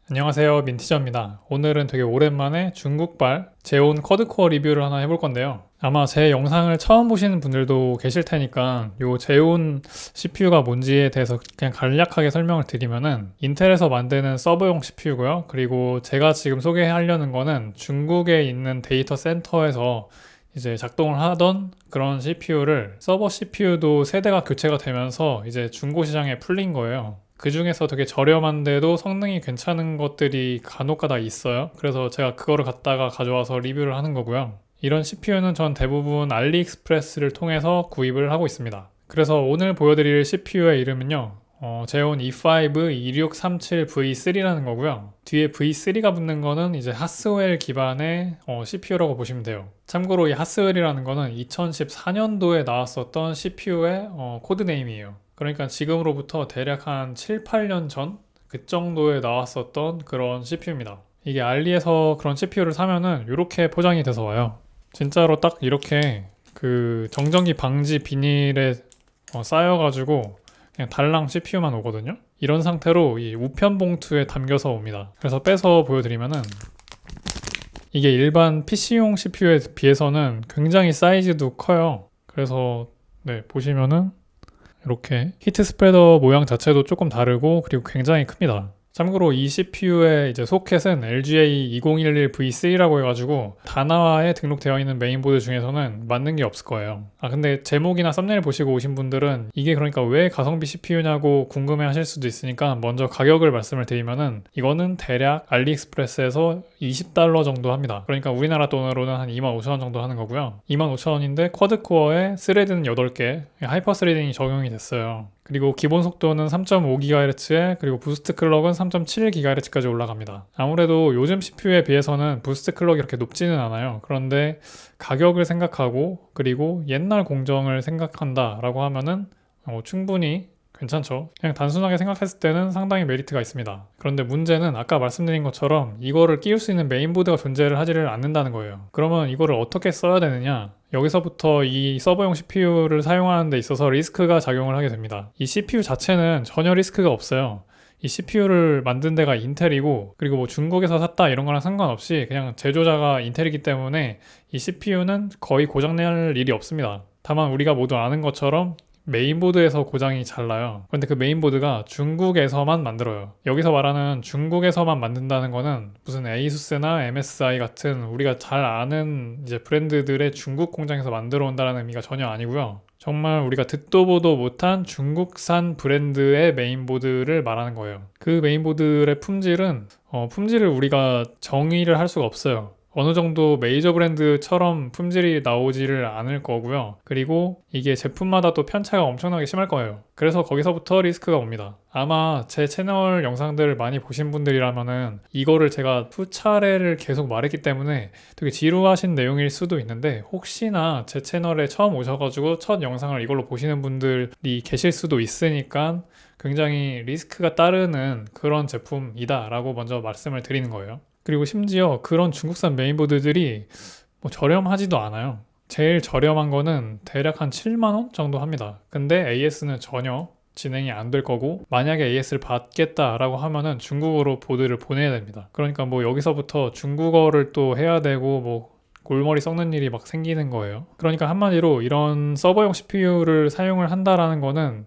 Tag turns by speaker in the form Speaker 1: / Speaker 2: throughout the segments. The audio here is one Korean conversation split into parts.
Speaker 1: 안녕하세요, 민티저입니다. 오늘은 되게 오랜만에 중국발 제온 쿼드코어 리뷰를 하나 해볼 건데요. 아마 제 영상을 처음 보시는 분들도 계실 테니까 요 제온 CPU가 뭔지에 대해서 그냥 간략하게 설명을 드리면은 인텔에서 만드는 서버용 CPU고요. 그리고 제가 지금 소개하려는 거는 중국에 있는 데이터 센터에서 이제 작동을 하던 그런 CPU를 서버 CPU도 세대가 교체가 되면서 이제 중고 시장에 풀린 거예요. 그 중에서 되게 저렴한데도 성능이 괜찮은 것들이 간혹가다 있어요. 그래서 제가 그거를 갖다가 가져와서 리뷰를 하는 거고요. 이런 CPU는 전 대부분 알리익스프레스를 통해서 구입을 하고 있습니다. 그래서 오늘 보여드릴 CPU의 이름은요. 제온 E5 2637V3라는 거고요. 뒤에 V3가 붙는 거는 이제 하스웰 기반의 CPU라고 보시면 돼요. 참고로 이 하스웰이라는 거는 2014년도에 나왔었던 CPU의 코드네임이에요. 그러니까 지금으로부터 대략 한 7, 8년 전? 그 정도에 나왔었던 그런 CPU입니다. 이게 알리에서 그런 CPU를 사면은 이렇게 포장이 돼서 와요. 진짜로 딱 이렇게 그 정전기 방지 비닐에 쌓여가지고 그냥 달랑 CPU만 오거든요. 이런 상태로 이 우편 봉투에 담겨서 옵니다. 그래서 빼서 보여드리면은 이게 일반 PC용 CPU에 비해서는 굉장히 사이즈도 커요. 그래서 네, 보시면은 이렇게 히트 스프레더 모양 자체도 조금 다르고 그리고 굉장히 큽니다. 참고로 이 CPU의 이제 소켓은 LGA2011V3라고 해가지고 다나와에 등록되어 있는 메인보드 중에서는 맞는 게 없을 거예요. 근데 제목이나 썸네일 보시고 오신 분들은 이게 그러니까 왜 가성비 CPU냐고 궁금해 하실 수도 있으니까 먼저 가격을 말씀을 드리면은 이거는 대략 알리익스프레스에서 $20 정도 합니다. 그러니까 우리나라 돈으로는 한 25,000원 정도 하는 거고요. 25,000원인데 쿼드코어에 스레드는 8개, 하이퍼 스레딩이 적용이 됐어요. 그리고 기본 속도는 3.5GHz에 그리고 부스트 클럭은 3.7GHz까지 올라갑니다. 아무래도 요즘 CPU에 비해서는 부스트 클럭이 이렇게 높지는 않아요. 그런데 가격을 생각하고 그리고 옛날 공정을 생각한다 라고 하면은 충분히 괜찮죠. 그냥 단순하게 생각했을 때는 상당히 메리트가 있습니다. 그런데 문제는 아까 말씀드린 것처럼 이거를 끼울 수 있는 메인보드가 존재를 하지를 않는다는 거예요. 그러면 이거를 어떻게 써야 되느냐? 여기서부터 이 서버용 CPU를 사용하는 데 있어서 리스크가 작용을 하게 됩니다. 이 CPU 자체는 전혀 리스크가 없어요. 이 CPU를 만든 데가 인텔이고 그리고 뭐 중국에서 샀다 이런 거랑 상관없이 그냥 제조자가 인텔이기 때문에 이 CPU는 거의 고장날 일이 없습니다. 다만 우리가 모두 아는 것처럼 메인보드에서 고장이 잘 나요. 그런데 그 메인보드가 중국에서만 만들어요. 여기서 말하는 중국에서만 만든다는 거는 무슨 에이수스나 MSI 같은 우리가 잘 아는 이제 브랜드들의 중국 공장에서 만들어 온다는 의미가 전혀 아니고요. 정말 우리가 듣도 보도 못한 중국산 브랜드의 메인보드를 말하는 거예요. 그 메인보드의 품질을 우리가 정의를 할 수가 없어요. 어느 정도 메이저 브랜드처럼 품질이 나오지를 않을 거고요. 그리고 이게 제품마다 또 편차가 엄청나게 심할 거예요. 그래서 거기서부터 리스크가 옵니다. 아마 제 채널 영상들을 많이 보신 분들이라면은 이거를 제가 수차례를 계속 말했기 때문에 되게 지루하신 내용일 수도 있는데 혹시나 제 채널에 처음 오셔가지고 첫 영상을 이걸로 보시는 분들이 계실 수도 있으니까 굉장히 리스크가 따르는 그런 제품이다 라고 먼저 말씀을 드리는 거예요. 그리고 심지어 그런 중국산 메인보드들이 뭐 저렴하지도 않아요. 제일 저렴한 거는 대략 한 7만원 정도 합니다. 근데 AS는 전혀 진행이 안 될 거고 만약에 AS를 받겠다라고 하면은 중국어로 보드를 보내야 됩니다. 그러니까 뭐 여기서부터 중국어를 또 해야 되고 뭐 골머리 썩는 일이 막 생기는 거예요. 그러니까 한마디로 이런 서버용 CPU를 사용을 한다라는 거는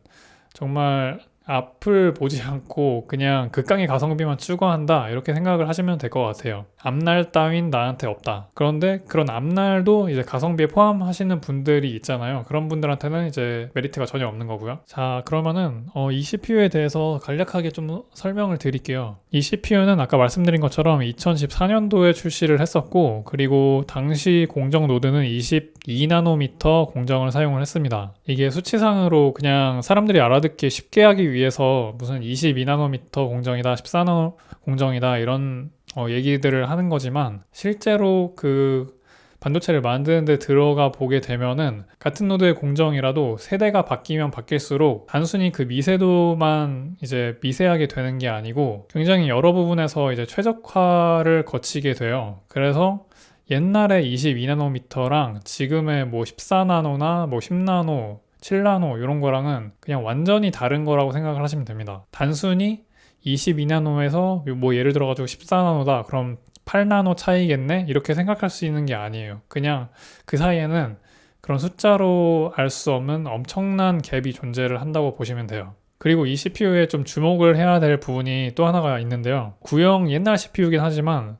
Speaker 1: 정말 앞을 보지 않고 그냥 극강의 가성비만 추구한다 이렇게 생각을 하시면 될 것 같아요. 앞날 따윈 나한테 없다. 그런데 그런 앞날도 이제 가성비에 포함하시는 분들이 있잖아요. 그런 분들한테는 이제 메리트가 전혀 없는 거고요. 자, 그러면은 이 CPU에 대해서 간략하게 좀 설명을 드릴게요. 이 CPU는 아까 말씀드린 것처럼 2014년도에 출시를 했었고 그리고 당시 공정 노드는 22나노미터 공정을 사용을 했습니다. 이게 수치상으로 그냥 사람들이 알아듣기 쉽게 하기 위해서 무슨 22나노미터 공정이다, 14나노 공정이다 이런 얘기들을 하는 거지만 실제로 그 반도체를 만드는데 들어가 보게 되면은 같은 노드의 공정이라도 세대가 바뀌면 바뀔수록 단순히 그 미세도만 이제 미세하게 되는 게 아니고 굉장히 여러 부분에서 이제 최적화를 거치게 돼요. 그래서 옛날에 22나노미터랑 지금의 뭐 14나노나 뭐 10나노 7나노 이런 거랑은 그냥 완전히 다른 거라고 생각을 하시면 됩니다. 단순히 22나노에서 뭐 예를 들어가지고 14나노다. 그럼 8나노 차이겠네? 이렇게 생각할 수 있는 게 아니에요. 그냥 그 사이에는 그런 숫자로 알 수 없는 엄청난 갭이 존재를 한다고 보시면 돼요. 그리고 이 CPU에 좀 주목을 해야 될 부분이 또 하나가 있는데요. 구형 옛날 CPU긴 하지만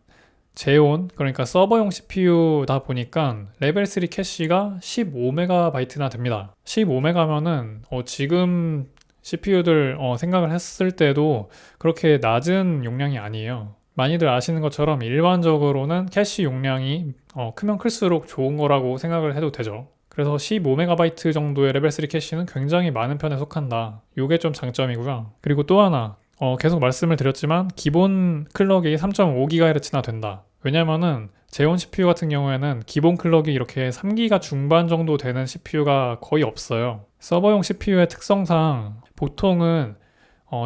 Speaker 1: 제온, 그러니까 서버용 CPU다 보니까 레벨 3 캐시가 15MB나 됩니다. 15MB면은 지금 CPU들 생각을 했을 때도 그렇게 낮은 용량이 아니에요. 많이들 아시는 것처럼 일반적으로는 캐시 용량이 크면 클수록 좋은 거라고 생각을 해도 되죠. 그래서 15MB 정도의 레벨 3 캐시는 굉장히 많은 편에 속한다. 이게 좀 장점이고요. 그리고 또 하나, 계속 말씀을 드렸지만 기본 클럭이 3.5GHz나 된다. 왜냐면은 제온 CPU 같은 경우에는 기본 클럭이 이렇게 3기가 중반 정도 되는 CPU가 거의 없어요. 서버용 CPU의 특성상 보통은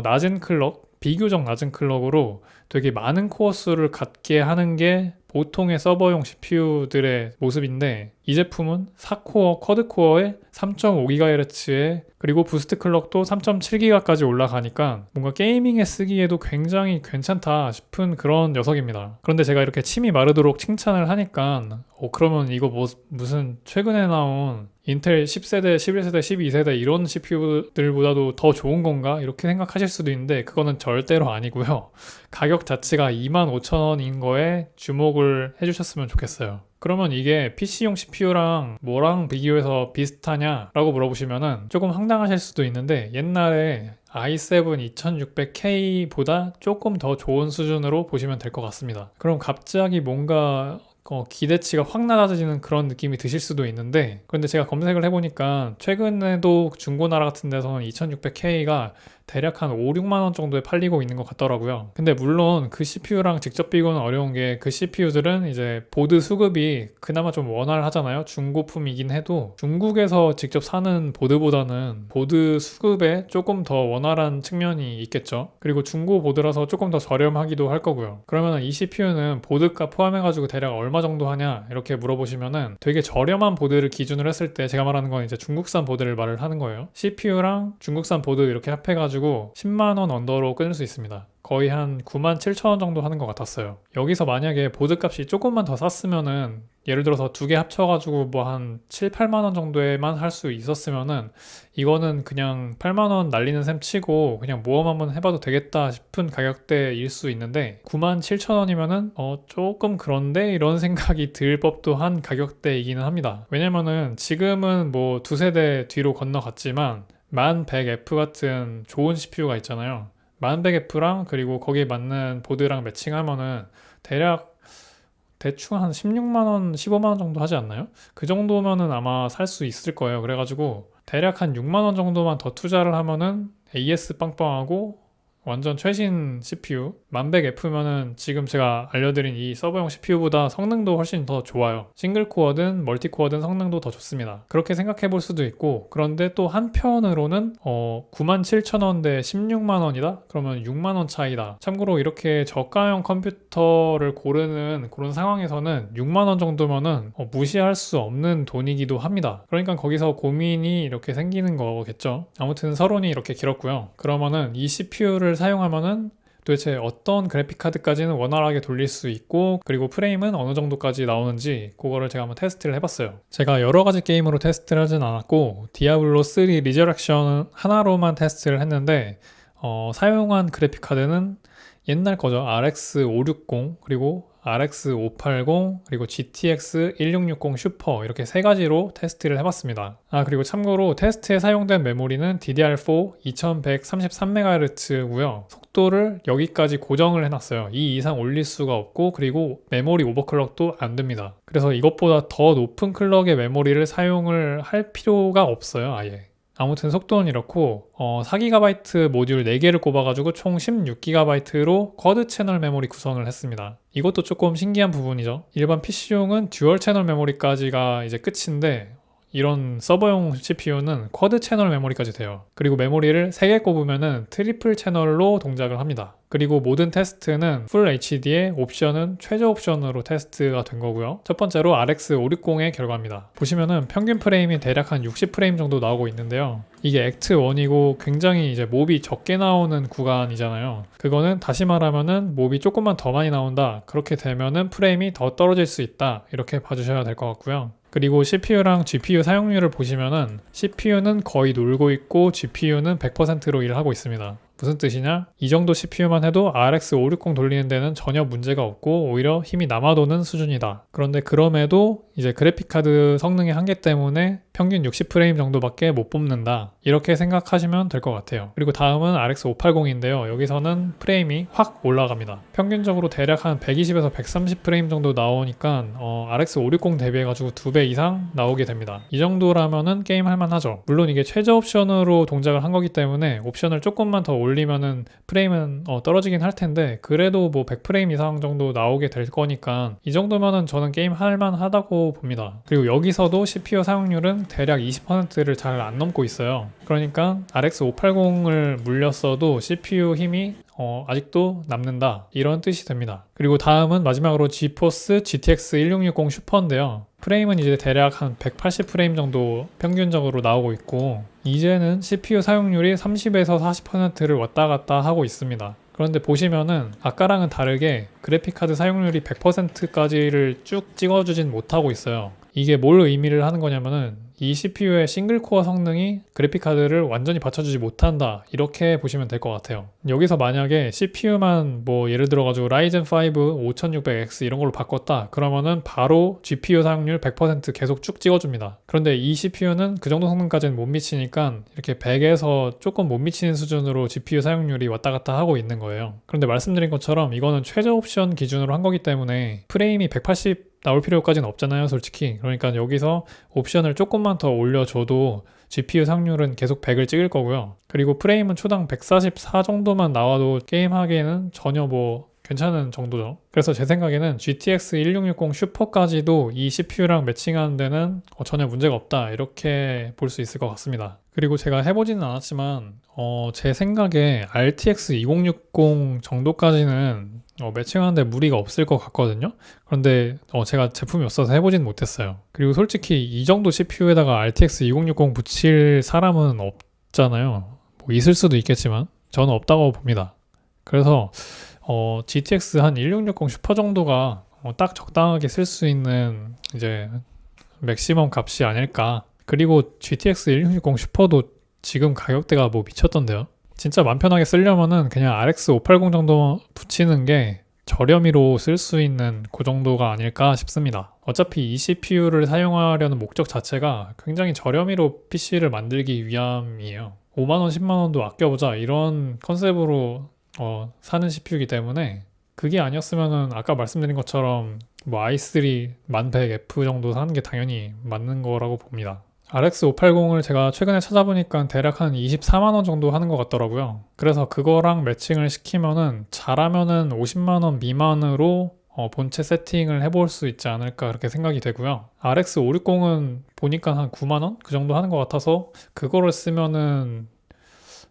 Speaker 1: 낮은 클럭, 비교적 낮은 클럭으로 되게 많은 코어 수를 갖게 하는 게 보통의 서버용 CPU들의 모습인데, 이 제품은 4코어 쿼드코어에 3.5GHz에 그리고 부스트 클럭도 3.7GHz까지 올라가니까 뭔가 게이밍에 쓰기에도 굉장히 괜찮다 싶은 그런 녀석입니다. 그런데 제가 이렇게 침이 마르도록 칭찬을 하니까 그러면 이거 무슨 최근에 나온 인텔 10세대, 11세대, 12세대 이런 CPU들보다도 더 좋은 건가? 이렇게 생각하실 수도 있는데 그거는 절대로 아니고요. 가격 자체가 25,000원인 거에 주목을 해주셨으면 좋겠어요. 그러면 이게 PC용 CPU랑 뭐랑 비교해서 비슷하냐라고 물어보시면은 조금 황당하실 수도 있는데, 옛날에 i7 2600K보다 조금 더 좋은 수준으로 보시면 될 것 같습니다. 그럼 갑자기 뭔가 기대치가 확 낮아지는 그런 느낌이 드실 수도 있는데, 그런데 제가 검색을 해보니까 최근에도 중고나라 같은 데서는 2600K가 대략 한 5, 6만 원 정도에 팔리고 있는 것 같더라고요. 근데 물론 그 CPU랑 직접 비교는 어려운 게, 그 CPU들은 이제 보드 수급이 그나마 좀 원활하잖아요. 중고품이긴 해도 중국에서 직접 사는 보드보다는 보드 수급에 조금 더 원활한 측면이 있겠죠. 그리고 중고 보드라서 조금 더 저렴하기도 할 거고요. 그러면 이 CPU는 보드값 포함해가지고 대략 얼마 정도 하냐 이렇게 물어보시면은, 되게 저렴한 보드를 기준으로 했을 때, 제가 말하는 건 이제 중국산 보드를 말을 하는 거예요. CPU랑 중국산 보드 이렇게 합해가지고 10만원 언더로 끊을 수 있습니다. 거의 한 97,000원 정도 하는 것 같았어요. 여기서 만약에 보드 값이 조금만 더 쌌으면은, 예를 들어서 두 개 합쳐가지고 뭐 한 7, 8만원 정도에만 할 수 있었으면은, 이거는 그냥 8만원 날리는 셈 치고 그냥 모험 한번 해봐도 되겠다 싶은 가격대일 수 있는데, 97,000원이면은 조금 그런데 이런 생각이 들 법도 한 가격대이기는 합니다. 왜냐면은 지금은 뭐 두세대 뒤로 건너갔지만 1100F 같은 좋은 CPU가 있잖아요. 1100F랑 그리고 거기에 맞는 보드랑 매칭하면은 대충 한 16만원, 15만원 정도 하지 않나요? 그 정도면은 아마 살 수 있을 거예요. 그래가지고 대략 한 6만원 정도만 더 투자를 하면은 AS 빵빵하고 완전 최신 CPU 1100F면은 지금 제가 알려드린 이 서버용 CPU보다 성능도 훨씬 더 좋아요. 싱글코어든 멀티코어든 성능도 더 좋습니다. 그렇게 생각해 볼 수도 있고, 그런데 또 한편으로는 97,000원대 16만원이다? 그러면 6만원 차이다. 참고로 이렇게 저가형 컴퓨터를 고르는 그런 상황에서는 6만원 정도면은 무시할 수 없는 돈이기도 합니다. 그러니까 거기서 고민이 이렇게 생기는 거겠죠. 아무튼 서론이 이렇게 길었고요. 그러면은 이 CPU를 사용하면은 도대체 어떤 그래픽 카드까지는 원활하게 돌릴 수 있고, 그리고 프레임은 어느 정도까지 나오는지 그거를 제가 한번 테스트를 해봤어요. 제가 여러 가지 게임으로 테스트를 하진 않았고, 디아블로 3 리저렉션 하나로만 테스트를 했는데 사용한 그래픽 카드는 옛날 거죠. RX 560 그리고 RX 580 그리고 GTX 1660 슈퍼, 이렇게 세 가지로 테스트를 해봤습니다. 그리고 참고로 테스트에 사용된 메모리는 DDR4 2133MHz고요. 속도를 여기까지 고정을 해놨어요. 이 이상 올릴 수가 없고, 그리고 메모리 오버클럭도 안 됩니다. 그래서 이것보다 더 높은 클럭의 메모리를 사용을 할 필요가 없어요, 아예. 아무튼 속도는 이렇고 4GB 모듈 4개를 꼽아가지고 총 16GB로 쿼드 채널 메모리 구성을 했습니다. 이것도 조금 신기한 부분이죠. 일반 PC용은 듀얼 채널 메모리까지가 이제 끝인데, 이런 서버용 CPU는 쿼드 채널 메모리까지 돼요. 그리고 메모리를 3개 꼽으면은 트리플 채널로 동작을 합니다. 그리고 모든 테스트는 풀 HD의 옵션은 최저 옵션으로 테스트가 된 거고요. 첫 번째로 RX 560의 결과입니다. 보시면은 평균 프레임이 대략 한 60프레임 정도 나오고 있는데요. 이게 액트 1이고 굉장히 이제 몹이 적게 나오는 구간이잖아요. 그거는 다시 말하면은 몹이 조금만 더 많이 나온다. 그렇게 되면은 프레임이 더 떨어질 수 있다. 이렇게 봐주셔야 될 것 같고요. 그리고 CPU랑 GPU 사용률을 보시면은 CPU는 거의 놀고 있고 GPU는 100%로 일하고 있습니다. 무슨 뜻이냐? 이 정도 CPU만 해도 RX 560 돌리는 데는 전혀 문제가 없고 오히려 힘이 남아도는 수준이다. 그런데 그럼에도 이제 그래픽카드 성능의 한계 때문에 평균 60프레임 정도밖에 못 뽑는다. 이렇게 생각하시면 될 것 같아요. 그리고 다음은 RX 580인데요. 여기서는 프레임이 확 올라갑니다. 평균적으로 대략 한 120에서 130프레임 정도 나오니까 RX 560 대비해가지고 2배 이상 나오게 됩니다. 이 정도라면은 게임 할만하죠. 물론 이게 최저 옵션으로 동작을 한 거기 때문에 옵션을 조금만 더 올리면은 프레임은 떨어지긴 할 텐데 그래도 뭐 100프레임 이상 정도 나오게 될 거니까 이 정도면은 저는 게임 할만하다고 봅니다. 그리고 여기서도 CPU 사용률은 대략 20%를 잘 안 넘고 있어요. 그러니까 RX 580을 물렸어도 CPU 힘이 아직도 남는다 이런 뜻이 됩니다. 그리고 다음은 마지막으로 지포스 GTX 1660 슈퍼인데요. 프레임은 이제 대략 한 180프레임 정도 평균적으로 나오고 있고 이제는 CPU 사용률이 30에서 40%를 왔다 갔다 하고 있습니다. 그런데 보시면은 아까랑은 다르게 그래픽카드 사용률이 100%까지를 쭉 찍어주진 못하고 있어요. 이게 뭘 의미를 하는 거냐면은 이 CPU의 싱글코어 성능이 그래픽카드를 완전히 받쳐주지 못한다 이렇게 보시면 될 것 같아요. 여기서 만약에 CPU만 뭐 예를 들어가지고 라이젠 5 5600X 이런 걸로 바꿨다 그러면은 바로 GPU 사용률 100% 계속 쭉 찍어줍니다. 그런데 이 CPU는 그 정도 성능까지는 못 미치니까 이렇게 100에서 조금 못 미치는 수준으로 GPU 사용률이 왔다 갔다 하고 있는 거예요. 그런데 말씀드린 것처럼 이거는 최저 옵션 기준으로 한 거기 때문에 프레임이 180 나올 필요까지는 없잖아요, 솔직히. 그러니까 여기서 옵션을 조금만 더 올려줘도 GPU 사용률은 계속 100을 찍을 거고요. 그리고 프레임은 초당 144 정도만 나와도 게임하기에는 전혀 뭐 괜찮은 정도죠. 그래서 제 생각에는 GTX 1660 슈퍼까지도 이 CPU랑 매칭하는 데는 전혀 문제가 없다 이렇게 볼 수 있을 것 같습니다. 그리고 제가 해보지는 않았지만 제 생각에 RTX 2060 정도까지는 매칭하는데 무리가 없을 것 같거든요. 그런데 제가 제품이 없어서 해보진 못했어요. 그리고 솔직히 이 정도 CPU에다가 RTX 2060 붙일 사람은 없잖아요. 뭐 있을 수도 있겠지만 저는 없다고 봅니다. 그래서 GTX 한 1660 슈퍼 정도가 딱 적당하게 쓸 수 있는 이제 맥시멈 값이 아닐까. 그리고 GTX 1660 슈퍼도 지금 가격대가 뭐 미쳤던데요. 진짜 맘 편하게 쓰려면은 그냥 RX 580 정도 붙이는 게 저렴이로 쓸 수 있는 그 정도가 아닐까 싶습니다. 어차피 이 CPU를 사용하려는 목적 자체가 굉장히 저렴이로 PC를 만들기 위함이에요. 5만원, 10만원도 아껴보자 이런 컨셉으로 사는 CPU이기 때문에 그게 아니었으면은 아까 말씀드린 것처럼 뭐 i3 1100F 정도 사는 게 당연히 맞는 거라고 봅니다. RX 580을 제가 최근에 찾아보니까 대략 한 24만원 정도 하는 것 같더라고요. 그래서 그거랑 매칭을 시키면은 잘하면은 50만원 미만으로 본체 세팅을 해볼 수 있지 않을까 그렇게 생각이 되고요. RX 560은 보니까 한 9만원? 그 정도 하는 것 같아서 그거를 쓰면은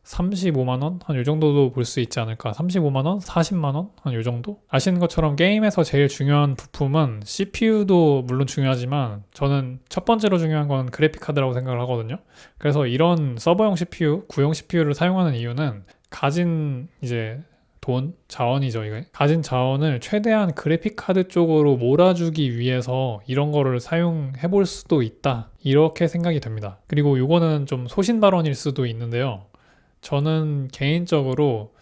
Speaker 1: 35만원? 한 요 정도도 볼 수 있지 않을까. 35만원? 40만원? 한 요 정도? 아시는 것처럼 게임에서 제일 중요한 부품은 CPU도 물론 중요하지만 저는 첫 번째로 중요한 건 그래픽카드라고 생각을 하거든요. 그래서 이런 서버용 CPU, 구형 CPU를 사용하는 이유는 가진 이제 돈, 자원이죠, 이게. 가진 자원을 최대한 그래픽카드 쪽으로 몰아주기 위해서 이런 거를 사용해 볼 수도 있다. 이렇게 생각이 됩니다. 그리고 요거는 좀 소신 발언일 수도 있는데요. 저는 개인적으로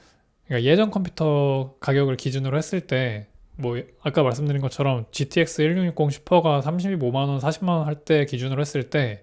Speaker 1: 그러니까 예전 컴퓨터 가격을 기준으로 했을 때 뭐 아까 말씀드린 것처럼 GTX 1660 슈퍼가 35만원, 40만원 할 때 기준으로 했을 때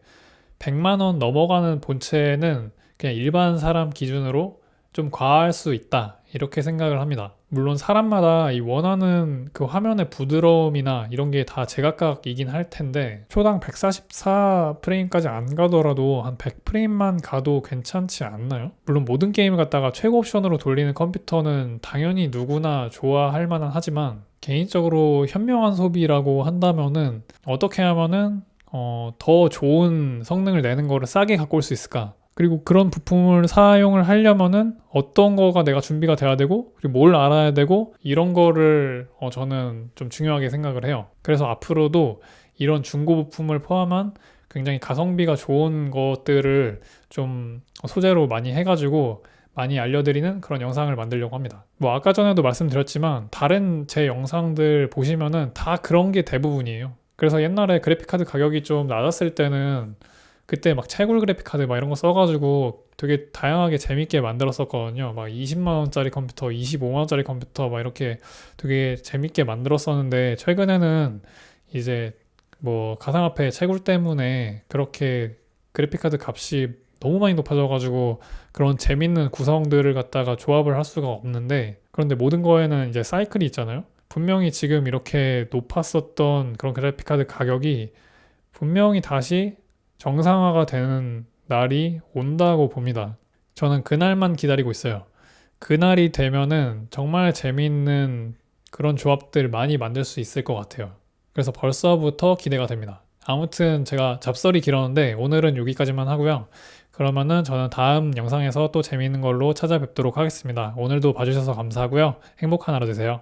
Speaker 1: 100만원 넘어가는 본체는 그냥 일반 사람 기준으로 좀 과할 수 있다 이렇게 생각을 합니다. 물론 사람마다 이 원하는 그 화면의 부드러움이나 이런 게 다 제각각이긴 할 텐데 초당 144프레임까지 안 가더라도 한 100프레임만 가도 괜찮지 않나요? 물론 모든 게임을 갖다가 최고 옵션으로 돌리는 컴퓨터는 당연히 누구나 좋아할 만은 하지만 개인적으로 현명한 소비라고 한다면은 어떻게 하면은 더 좋은 성능을 내는 거를 싸게 갖고 올 수 있을까? 그리고 그런 부품을 사용을 하려면은 어떤 거가 내가 준비가 돼야 되고, 그리고 뭘 알아야 되고, 이런 거를 저는 좀 중요하게 생각을 해요. 그래서 앞으로도 이런 중고 부품을 포함한 굉장히 가성비가 좋은 것들을 좀 소재로 많이 해가지고 많이 알려드리는 그런 영상을 만들려고 합니다. 뭐 아까 전에도 말씀드렸지만 다른 제 영상들 보시면은 다 그런 게 대부분이에요. 그래서 옛날에 그래픽카드 가격이 좀 낮았을 때는 그때 막 채굴 그래픽카드 막 이런 거 써가지고 되게 다양하게 재밌게 만들었었거든요. 막 20만 원짜리 컴퓨터, 25만 원짜리 컴퓨터 막 이렇게 되게 재밌게 만들었었는데 최근에는 이제 뭐 가상화폐 채굴 때문에 그렇게 그래픽카드 값이 너무 많이 높아져가지고 그런 재밌는 구성들을 갖다가 조합을 할 수가 없는데, 그런데 모든 거에는 이제 사이클이 있잖아요. 분명히 지금 이렇게 높았었던 그런 그래픽카드 가격이 분명히 다시 정상화가 되는 날이 온다고 봅니다. 저는 그날만 기다리고 있어요. 그날이 되면은 정말 재미있는 그런 조합들 많이 만들 수 있을 것 같아요. 그래서 벌써부터 기대가 됩니다. 아무튼 제가 잡설이 길었는데 오늘은 여기까지만 하고요. 그러면은 저는 다음 영상에서 또 재미있는 걸로 찾아뵙도록 하겠습니다. 오늘도 봐주셔서 감사하고요. 행복한 하루 되세요.